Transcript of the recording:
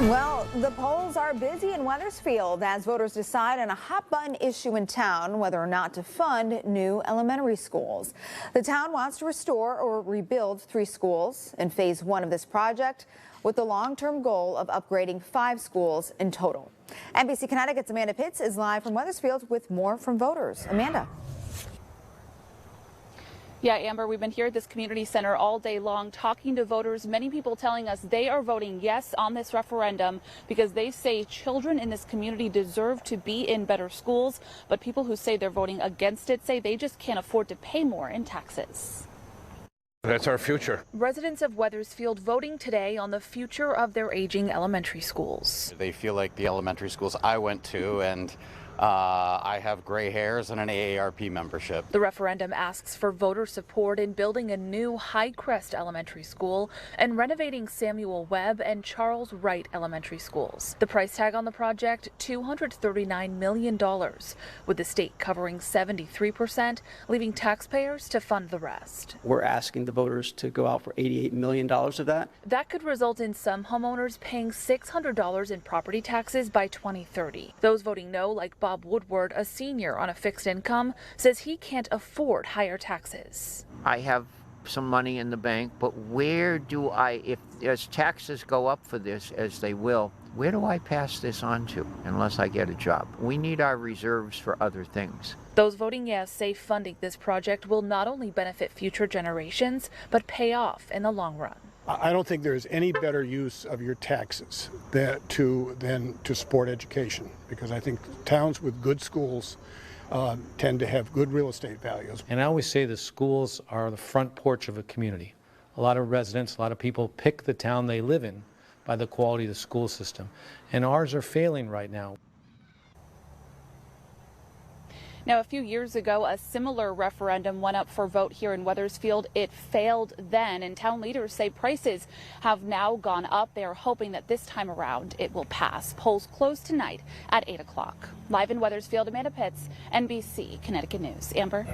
Well, the polls are busy in Wethersfield as voters decide on a hot-button issue in town, whether or not to fund new elementary schools. The town wants to restore or rebuild 3 schools in phase 1 of this project, with the long-term goal of upgrading 5 schools in total. NBC Connecticut's Amanda Pitts is live from Wethersfield with more from voters. Amanda. Yeah, Amber, we've been here at this community center all day long talking to voters, many people telling us they are voting yes on this referendum because they say children in this community deserve to be in better schools. But people who say they're voting against it say they just can't afford to pay more in taxes. That's our future. Residents of Wethersfield voting today on the future of their aging elementary schools. They feel like the elementary schools I went to, and I have gray hairs and an AARP membership. The referendum asks for voter support in building a new Highcrest Elementary School and renovating Samuel Webb and Charles Wright Elementary Schools. The price tag on the project, $239 million, with the state covering 73%, leaving taxpayers to fund the rest. We're asking the voters to go out for $88 million of that. That could result in some homeowners paying $600 in property taxes by 2030. Those voting no, like Bob Woodward, a senior on a fixed income, says he can't afford higher taxes. I have some money in the bank, but where do if as taxes go up for this, as they will, where do I pass this on to unless I get a job? We need our reserves for other things. Those voting yes say funding this project will not only benefit future generations, but pay off in the long run. I don't think there's any better use of your taxes than to support education, because I think towns with good schools tend to have good real estate values. And I always say the schools are the front porch of a community. A lot of residents, a lot of people pick the town they live in by the quality of the school system. And ours are failing right now. Now, a few years ago, a similar referendum went up for vote here in Wethersfield. It failed then, and town leaders say prices have now gone up. They are hoping that this time around it will pass. Polls close tonight at 8 o'clock. Live in Wethersfield, Amanda Pitts, NBC Connecticut News. Amber.